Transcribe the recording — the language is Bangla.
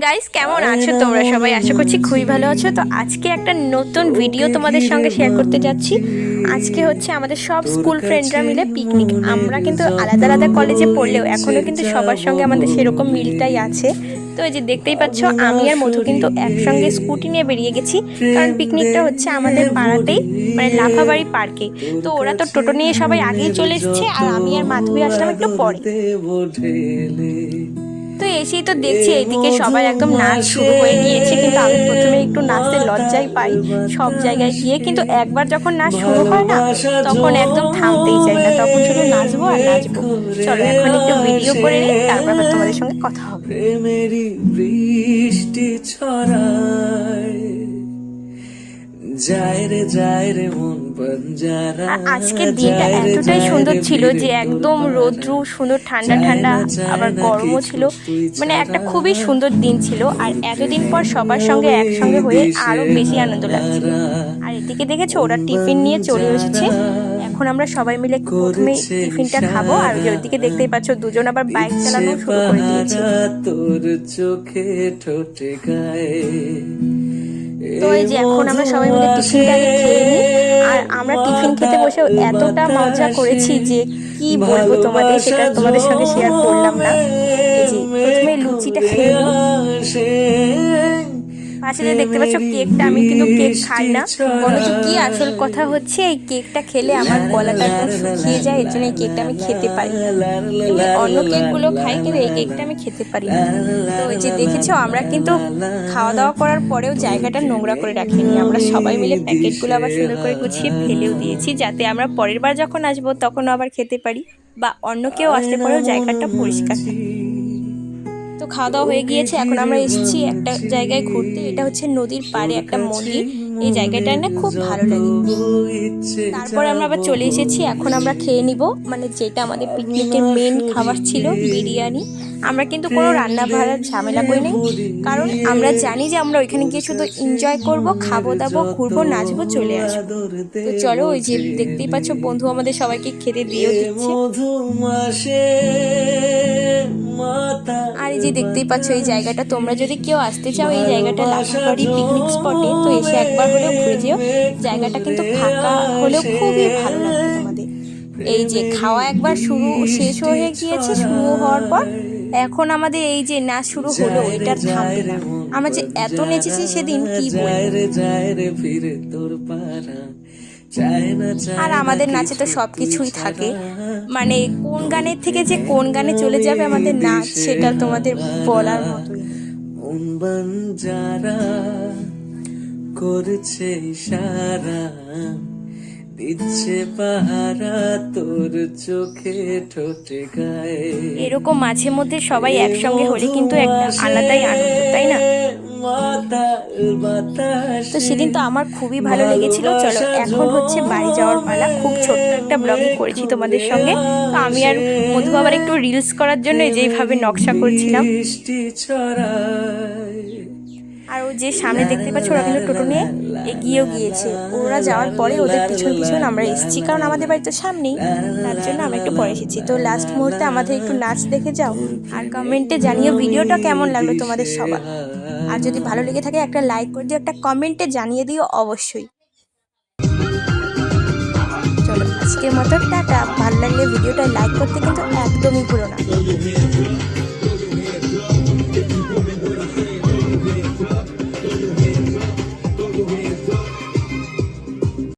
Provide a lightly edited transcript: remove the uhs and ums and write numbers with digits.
গাইস, কেমন আছো তোমরা সবাই? আশা করছি খুবই ভালো আছো। তো আজকে একটা নতুন ভিডিও তোমাদের সঙ্গে শেয়ার করতে যাচ্ছি। আজকে হচ্ছে আমাদের সব স্কুল ফ্রেন্ডরা মিলে পিকনিক। আমরা কিন্তু আলাদা আলাদা কলেজে পড়লেও এখনো কিন্তু সবার সঙ্গে আমাদের সেরকম মিলটাই আছে। তো এই যে দেখতেই পাচ্ছ, আমি আর মধু কিন্তু একসঙ্গে স্কুটি নিয়ে বেরিয়ে গেছি, কারণ পিকনিকটা হচ্ছে আমাদের পাড়াতেই, মানে লাফাবাড়ি পার্কে। তো ওরা তো টোটো নিয়ে সবাই আগেই চলে এসেছে, আর আমি আর মাধবী আসলাম একটু পরে। তো এসেই তো দেখছি এইদিকে সবাই একদম নাচ শুরু হয়ে গিয়েছে, কিন্তু আমি প্রথমে একটু নাচতে লজ্জাই পাই সব জায়গায় গিয়ে, কিন্তু একবার যখন নাচ শুরু হয় না তখন একদম থামতেই চাই না, তখন শুধু নাচবো আর নাচবো। চলো এখন একটু ভিডিও করে নিই, তারপর আবার তোমাদের সঙ্গে কথা হবে। মেরি বৃষ্টি ছড়ায় আজকের দিনটা এতটাই সুন্দর ছিল যে একদম রৌদ্র সুন্দর, ঠান্ডা ঠান্ডা, আবার গরমও ছিল, মানে একটা খুবই সুন্দর দিন ছিল। আর এতদিন পর সবার সঙ্গে একসঙ্গে হয়ে আরো বেশি আনন্দ লাগছিল। আর এদিকে দেখেছো ওরা টিফিন নিয়ে চলে এসেছে। এখন আমরা সবাই মিলে প্রথমে টিফিনটা খাবো, আর ওইদিকে দেখতেই পাচ্ছ দুজন আবার বাইক চালানো শুরু করে দিয়েছে। তোর চোখে ঠোঁটে গায়ে। তো এই যে এখন আমরা সবাই মিলে টিফিনটা খেয়ে নিই। আর আমরা টিফিন খেতে বসেও এতটা মজা করেছি যে কি বলবো তোমাদের, সেটা তোমাদের সঙ্গে শেয়ার করলাম না। এই যে প্রথমে লুচিটা খেয়ে নিই। পাশে যে দেখতে পাচ্ছ কেকটা, আমি কিন্তু কেক খাই না। বলো তো কি আসল কথা হচ্ছে, এই কেকটা খেলে আমার গলাটা একদম শুকিয়ে যায়, এর জন্য এই কেকটা আমি খেতে পারি না। এমনি অন্য কেকগুলো খাই, কিন্তু এই কেকটা আমি খেতে পারি না। তো ওই যে দেখেছো, আমরা কিন্তু খাওয়া দাওয়া করার পরেও জায়গাটা নোংরা করে রাখিনি। আমরা সবাই মিলে প্যাকেটগুলো আবার সুন্দর করে গুছিয়ে ফেলেও দিয়েছি, যাতে আমরা পরের বার যখন আসবো তখন আবার খেতে পারি, বা অন্য কেউ আসলে পরেও জায়গাটা পরিষ্কার থাকে। তো খাওয়া দাওয়া হয়ে গিয়েছে, এখন আমরা এসেছি একটা জায়গায় ঘুরতে। এটা হচ্ছে নদীর পাড়ে একটা মন্দির, এই জায়গাটা না খুব ভালো লাগে। তারপরে আমরা আবার চলে এসেছি, এখন আমরা খেয়ে নিব, মানে যেটা আমাদের পিকনিকের মেন খাবার ছিল, বিরিয়ানি। আমরা কিন্তু কোনো রান্না বাড়ার ঝামেলা করি নাই, কারণ আমরা জানি যে আমরা ওইখানে গিয়ে শুধু এনজয় করব, খাবো দাবো, ঘুরবো, নাচবো, চলে আসবো। তো চলো, ওই যে দেখতেই পাচ্ছ বন্ধু আমাদের সবাইকে খেতে দিয়েও দিচ্ছে। আর এই যে দেখতেই পাচ্ছ এই জায়গাটা, তোমরা যদি কেউ আসতে চাও এই জায়গাটা লাফাবাড়ি পিকনিক স্পটে, তো এসে একবার হলেও ঘুরে যেও। জায়গাটা কিন্তু ফাঁকা হলেও খুবই ভালো লাগবে তোমাদের। এই যে খাওয়া একবার শেষ হয়ে গিয়েছে, শুরু হওয়ার পর এখন আমাদের এই যে নাচ শুরু হলো, এটার থামবে না। আমরা যে এত নেচেছি সেদিন কি বলবো। আর আমাদের নাচে তো সবকিছুই থাকে, মানে কোন গানের থেকে যে কোন গানে চলে যাবে আমাদের নাচ, সেটা তোমাদের বলার মতোই। যারা করছে ইশারা, দিচ্ছে পাহারা তোর চোখে ঠোঁটে গায়ে। এরকম মাঝে মধ্যে সবাই একসঙ্গে হলে কিন্তু একটা আলাদাই আনন্দ, তাই না? তো সেদিন তো আমার খুবই ভালো লেগেছিল। চলো এখন হচ্ছে বাড়ি যাওয়ার পালা। খুব ছোট্ট একটা ব্লগই করেছি তোমাদের সঙ্গে। তো আমি আর মধু আবার একটু রিলস করার জন্য যেইভাবে নকশা করছিলাম। আর ও যে সামনে দেখতে পাচ্ছ, ওরা কিন্তু টোটো নিয়ে এগিয়েও গিয়েছে। ওরা যাওয়ার পরে ওদের পিছন পিছন আমরা এসেছি, কারণ আমাদের বাড়ি তো সামনেই, তার জন্য আমরা একটু পরে এসেছি। তো লাস্ট মুহূর্তে আমাদের একটু নাচ দেখে যাও, আর কমেন্টে জানিও ভিডিওটা কেমন লাগলো তোমাদের সবার। আর যদি ভালো লেগে থাকে একটা লাইক করে দিও, একটা কমেন্টে জানিয়ে দিও অবশ্যই। চলো আজকের মতো টাটা। ভালো লাগলে ভিডিওটা লাইক করতে কিন্তু একদমই ভুলো না।